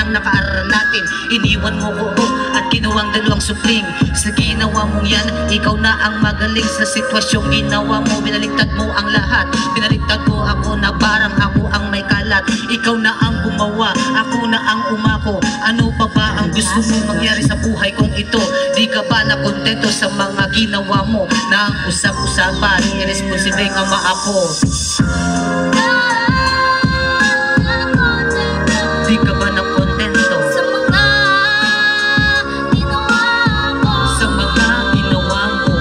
ng nakaraan natin. Iniwan mo ko at kinuwang dalawang supling. Sa ginawa mong yan, ikaw na ang magaling. Sa sitwasyong ginawa mo, binaligtad mo ang lahat. Binaligtad mo ako na parang ako ang may kalat. Ikaw na ang gumawa, ako na ang umako. Ano pa ba ang gusto mo mangyari sa buhay kong ito? Di ka ba na kontento sa mga ginawa mo? Na ang usap-usapan, irresponsibleng ama ako. Di ka ba na kontento sa mga ginawa mo? Sa mga ginawa mo.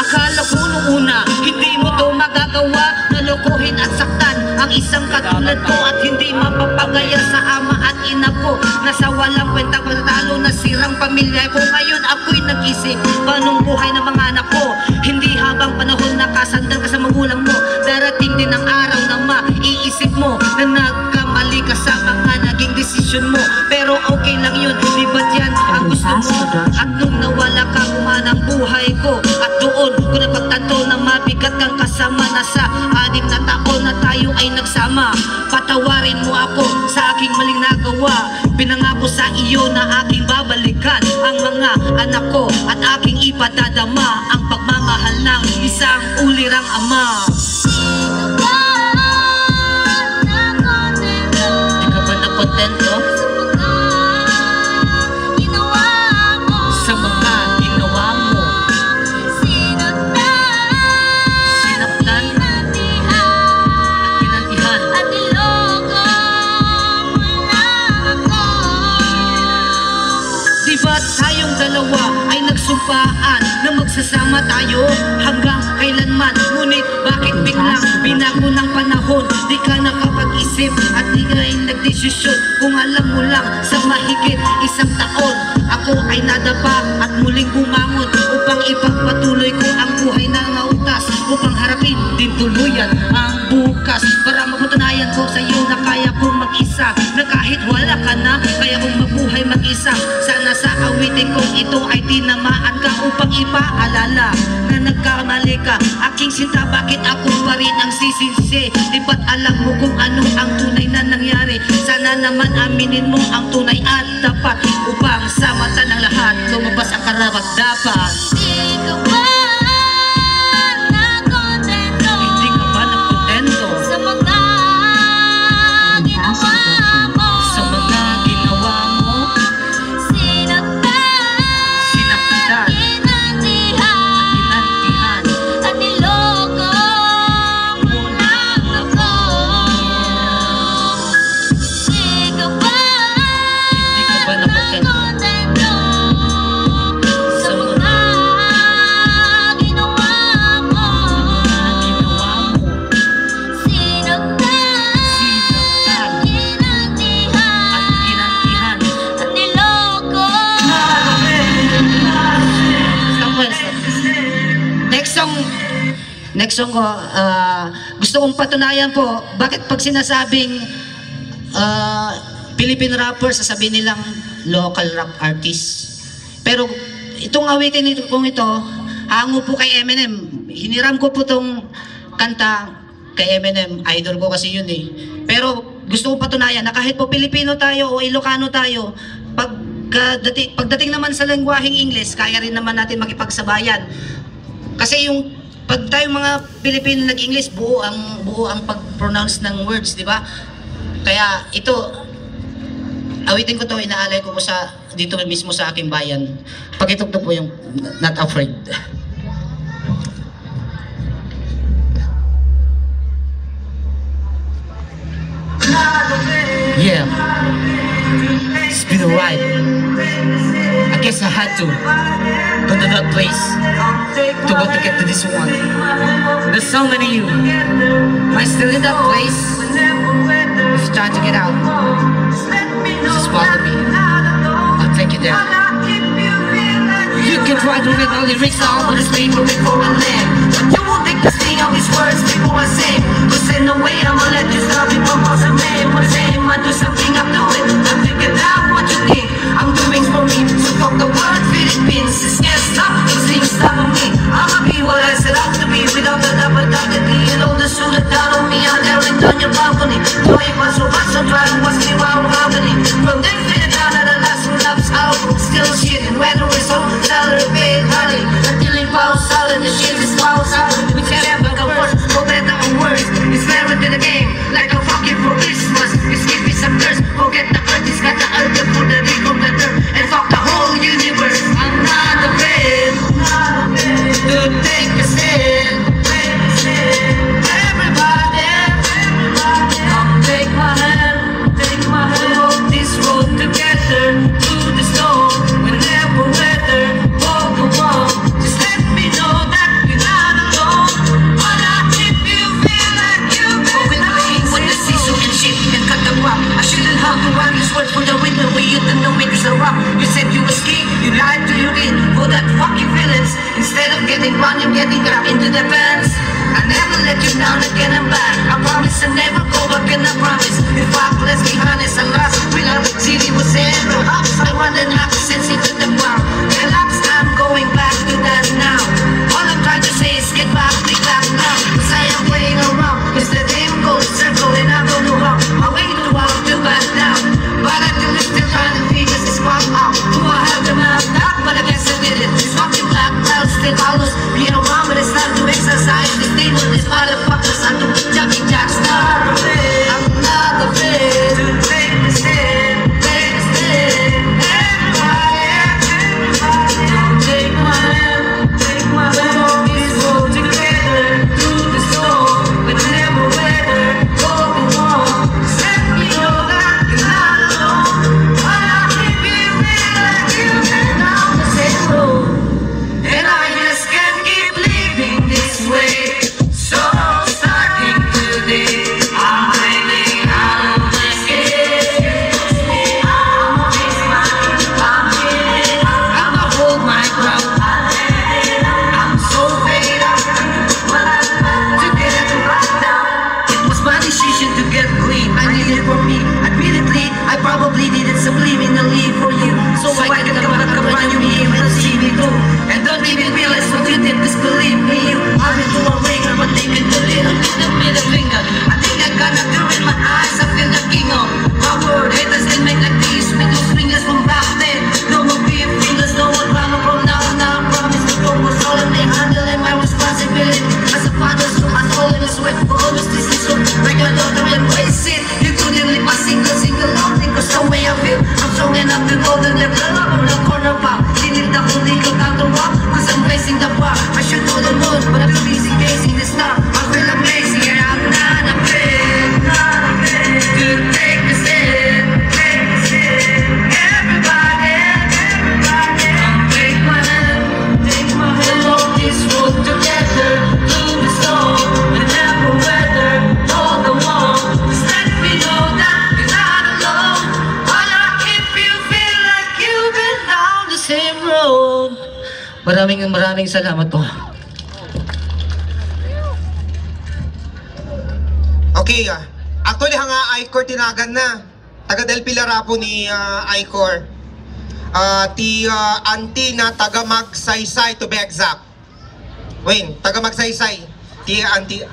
Akala ko nung una, hindi mo to magagawa. Nalokohin at saktan ang isang katulad ko at hindi mapapagaya sa ama at ina ko. Nasa walang kwentang pagtatalo, nasirang pamilya ko. Ngayon ako'y nag-isip, paanong buhay ng mga anak ko? Hindi habang panahon nakasandal ka sa magulang mo, darating din ang araw na maiisip mo na nagkamali ka sa mga naging desisyon mo. Pero okay lang yun, di ba't yan ang gusto mo? At nung nawala ka, kumanang buhay ko. At doon ko napagtanto na mabigat kang kasama. Nasa 6 na taon na tayo ay nagsama. Patawarin mo ako sa aking maling nagawa. Pinangako sa iyo na aking babalikan ang mga anak ko at aking ipadadama ang pagmamahal ng isang ulirang ama. Di ka ba nakontento sa mga ginawa mo? Sinaktan at ginantihan. Di ba tayong dalawa ay nagsumpaan na magsasama tayo hanggang kailanman? Ngunit bakit biglang binago ng panahon? Di ka nakapag-isip at di ka ay nagdesisyon. Kung alam mo lang sa mahigit 1 taon, ako ay nadapa at muling bumangon upang ipagpatuloy ko ang buhay na nautas, upang harapin din tuluyan ang bukas. Para mapatunayan ko sa iyo na kaya kong mag-isa, na kahit wala ka na, kaya kong mabuhay mag-isa. Sana sa awitin kong ito ay tinamaan ka upang ipaalala na nagkamali ka. Aking sinta, bakit ako pa rin ang sisisi? Di ba't alam mo kung ano ang tunay na nangyari? Sana naman aminin mo ang tunay at dapat, upang sa mata ng lahat lumabas ang karapat-dapat. Hindi ka ba nakontento sa mga ginawa mo? Sa mga ginawa mo? Sinaktan, ginantihan, at niloko mo lang ako. Hindi ka ba nakontento sa mga ginawa mo? Sinaktan, ginantihan, at niloko. Next song ko, gusto kong patunayan po bakit pag sinasabing Philippine rapper, sasabihin nilang local rap artist. Pero itong awitin kong ito, hango po kay Eminem. Hiniram ko po itong kanta kay Eminem, idol ko kasi yun eh. Pero gusto kong patunayan na kahit po Pilipino tayo o Ilocano tayo, pagdating naman sa lengguaheng English, kaya rin naman natin makipagsabayan. Kasi yung pag tayo mga Pilipino nag-English, buo ang pag-pronounce ng words, di ba? Kaya ito, awitin ko to, inaalay ko po sa dito mismo sa aking bayan. Pakitugtog po yung Not Afraid. Yeah, it's been a ride. I guess I had to go to that place to get to this one. There's so many of you. Am I still in that place? If you try to get out, just follow me. I'll take you there. You can try to read all the lyrics out, but it's paper before I land. But you won't take the sting of these words before I say. Cause in no way I'ma let you stop me from what's a man. Wanna say I do something, I'm doing. I figured out what you think I'm doing for me. So fuck the word Philippine. still shitting. Whether it's on salary, paid honey, until it falls solid, the shit is falls solid. Whichever the worst, for better or worse, it's never to the game, like a fucking for Christmas. It's give me some curse, forget the curtains, got the altar for the ring of the dirt, and fuck the whole universe. I'm not afraid to take a stand. Everybody, come take my hand, walk this road together, through the storm, whenever weather, walk the walk. Just let me know that you're not alone. Wanna if you feel like you've been alone. When the season and shit and cut the rock, I shouldn't have to run this word for the window where you don't know it is a rock. You said you were ski, you lied to your kid for that fucking feelings. Instead of getting run, you're getting back into the pants. I never let you down again, I'm back. I promise I never go back and I promise. In fact, let's be honest, I lost it when I was city was in. Perhaps I run and have to sense it to the ground. Relax, I'm going back to that now. All I'm trying to say is get back, take back now. Cause I am playing around. It's the game goes circle and I don't know how. I wait a while to back down. But I do still trying to figure this one out. Do I have the map? Not, but I guess I did it. This fucking black cloud still follows me around, but it's time to exercise. This demon, this motherfucker, son to jumping jacks. Not afraid, I'm not afraid to take the stand, take the stand. Everybody, come take my hand, walk this road together, through the storm, whenever weather, walk the walk. Just let me know that you're not alone. Wanna keep you feel like you've been down the same road, and I just can't keep living this way. So starting today, I'm breaking out of this cage. I'ma face my I'ma hold my ground. I'm so fed up to get it right now. It was my decision to get clean. I needed it for me. I really bleed. I probably needed subliminally for you, so I can come back around you and see me through. And don't even realize what you did. Disbelieve me, you. I'm into a ringer, but they can do little middle finger. I think I got a girl in my eyes. I feel the king of my word. Haters can make like these with those fingers from back then. No more being fingers, no more drama from now on. Now I promise to go was solemnly handling my responsibility as a father, so my soul in a sweat for all this decision. Like a daughter, embrace it. You couldn't leave my single lonely, cause the way I feel, I'm strong enough to know that they're love on the corner pop. Didn't the whole legal counter walk, cause I'm facing the bar. I should know the road, but I'm too busy facing the star. I feel amazing, and I'm not afraid to take the stand. Everybody, come take my hand, walk this road together, through the storm, whenever weather, all the warm. Just let me know that you're not alone. Wanna if you feel like you've been down the same road. Maraming salamat po. Okay, actually hanga Icor tinagan na. Taga Del Pilar po ni Icor. Ti anti na taga Magsaysay to be exact. Wait, taga Magsaysay. Ti anti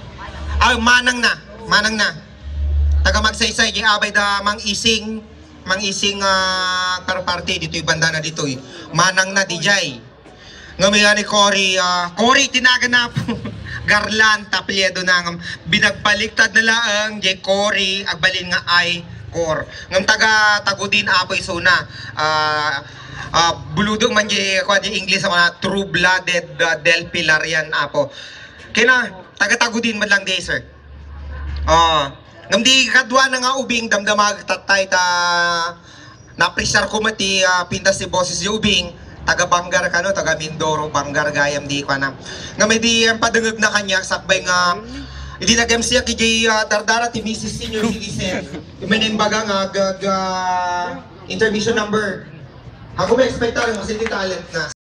manang na. Taga Magsaysay gi abay da mang ising karparte dito ibanda na dito. Manang na DJ. Ngamiya ni Cory tinagan na po. Garland tapilyedo na ngam binagpaliktad na laang jay Cory agbalin nga ay Cor ngam taga tagudin apoy suna buludong man jay English mga true blooded Del Pilar yan apo kina taga tagudin man lang day sir ngam di kadwa na nga ubing damdamag tatay ta na-pressure ko mati pintas si bosses yung ubing taga Bangar ka no, taga Mindoro, Bangar gayam di ka na. Nga may di padungag na kanya, sakbay nga, hindi nag-MC siya kay Dardara, ti Mrs. Senior Citizen. Menimbaga nga, intermission number. Ako ba expect tayo, kasi di talent na.